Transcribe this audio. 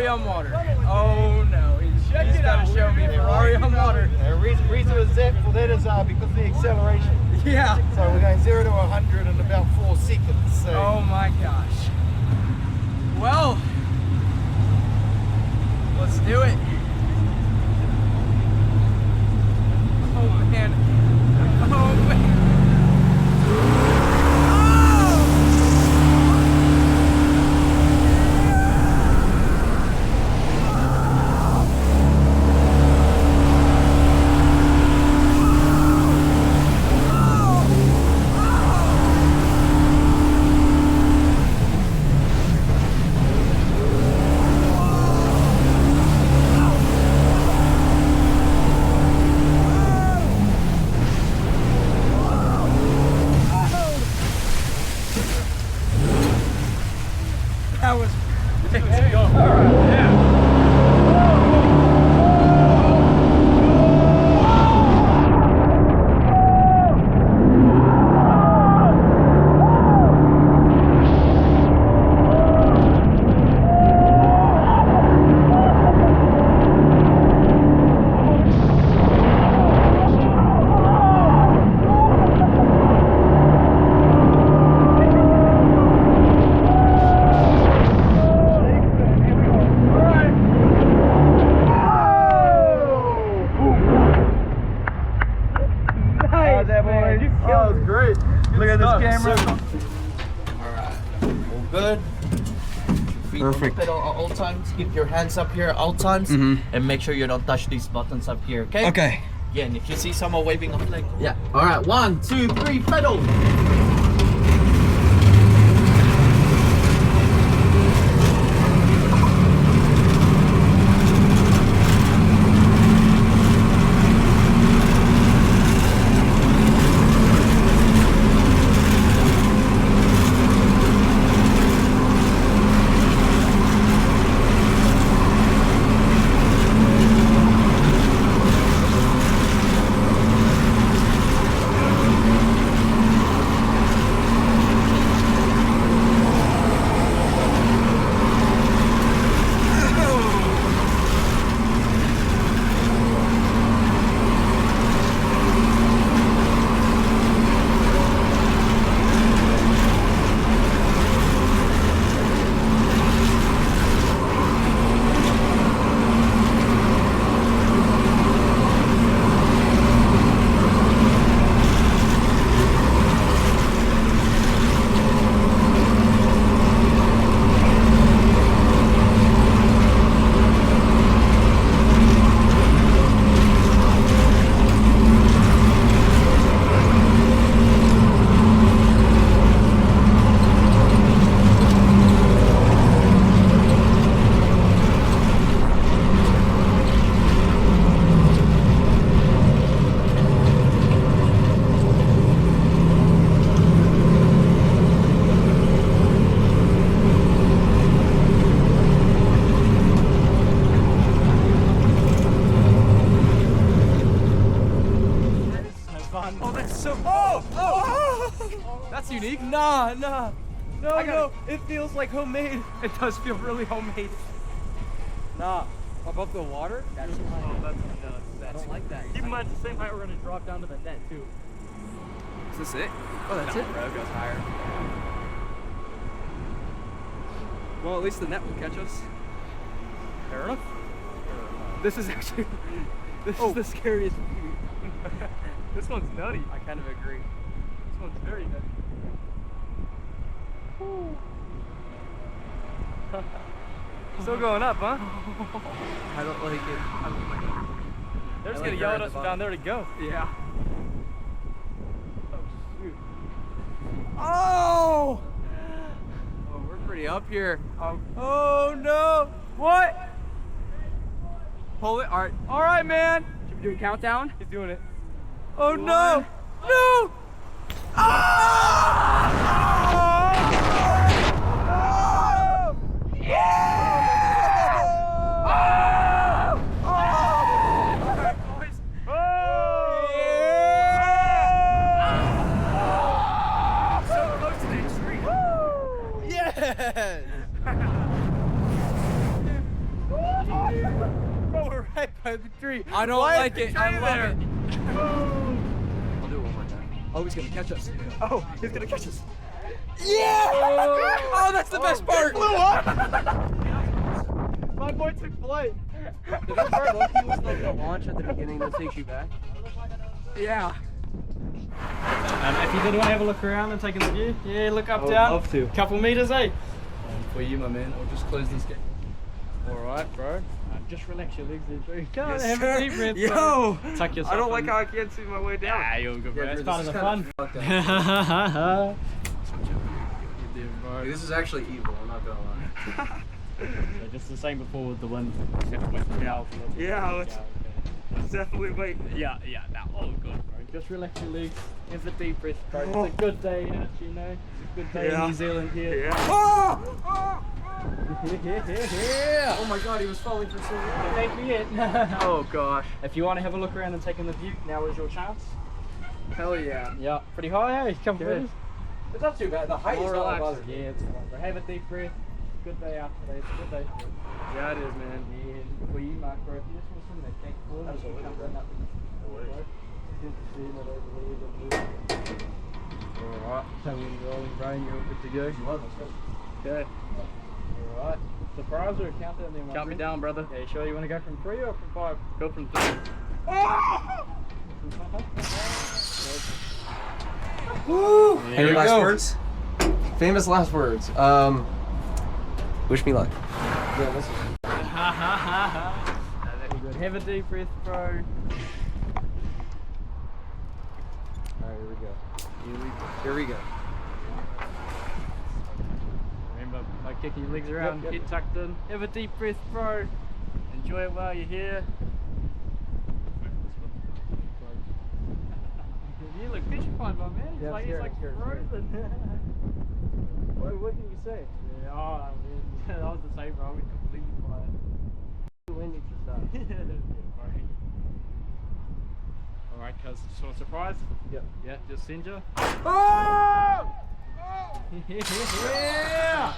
on water. Oh no, he's got to show me Ferrari on water. The reason was that for that is because of the acceleration. Yeah. So we're going 0 to 100 in about 4 seconds. So. Oh my gosh. Well, let's do it. Oh man. Oh man. That was ridiculous. All right. Yeah. Good. Feet on the pedal at all times. Keep your hands up here at all times, and make sure you don't touch these buttons up here. Okay. Okay. Yeah, and if you see someone waving a flag, yeah. All right. 1, 2, 3, pedal. That's unique. No, it feels like homemade. It does feel really homemade. Nah, above the water? That's nuts. I don't like that. Keep in mind, it's the same height we're going to drop down to the net, too. Is this it? Oh, that's it? Bro, it goes higher. Well, at least the net will catch us. Fair enough. This is actually, this is the scariest view. This one's nutty. I kind of agree. This one's very nutty. Still going up, huh? I don't like it. They're just going to yell at us from down there to go. Yeah. Oh, shoot. Oh! Oh, we're pretty up here. Oh no! What? Pull it. All right, man. Should we do a countdown? He's doing it. Oh no! No! Ah! Oh! Yeah! Oh! Oh! All right, boys. Oh! Yeah! So close to the extreme. Woo! Yes! right by the tree. I don't Why is like the it. tree I love there? it. I'll do it one more time. Oh, he's gonna catch us. Oh, he's gonna catch us. Yeah! Oh, that's the best part. Blew up. My boy took flight. The best part lucky was like the launch at the beginning that takes you back. Yeah. If you did want to have a look around and take a view, yeah, look up, I would down. love to. Couple meters, eh? For you, my man, I'll just close this gate. Alright, bro. Just relax your legs there, bro. Come on, Yes, have sir. a deep breath. Yo! Bro. Tuck yourself I don't like in. how I can't see my way down. Ah, you're good, bro. Yeah, It's bro, part of this the is fun. kinda fucked up. Bro. This is actually evil, I'm not gonna lie. So just the same before with the wind. Just have to wait for the hour for it to- Yeah, it's- okay. Definitely wait. Yeah, now all good, bro. Just relax your legs. Have a deep breath, bro. It's a good day out, you know. It's a good day in New Zealand here. Yeah. Yeah. Oh my god, he was falling for so long. Thank you yet. Oh gosh. If you want to have a look around and take in the view, now is your chance. Hell yeah. Yeah, pretty high, eh? Couple Good. meters. It's not too bad. The height is More not relaxed. bothering me. Yeah, it's fine, bro. Have a deep breath. Good day out today. It's a good day. Yeah, it is, man. Yeah, for you, Mark, bro. If you just want something that can't fall, Absolutely, come bro. run up with us. Good to see you, mate, over there. Alright, tell me when you're rolling, bro, and you're all good to go. Okay. Alright. Surprise or a countdown then, my Count me friend? down, brother. Yeah, you sure you want to go from 3 or from 5? Go from 3. Woo! There Any you last go. words? Famous last words. Wish me luck. Yeah, listen. Very good. Have a deep breath, bro. Alright, here we go. Here we go. Remember, by kicking your legs around, Yep. get tucked in. Have a deep breath, bro. Enjoy it while you're here. You look petrified, my man. He's Yeah, like, I'm he's like scared, I'm scared. frozen. What can you say? Yeah, oh, I mean, that was the same, bro. We completely quiet. The wind needs to stop. Alright, cuz, just want a surprise? Yep. Yeah, just send you. Oh! Yeah!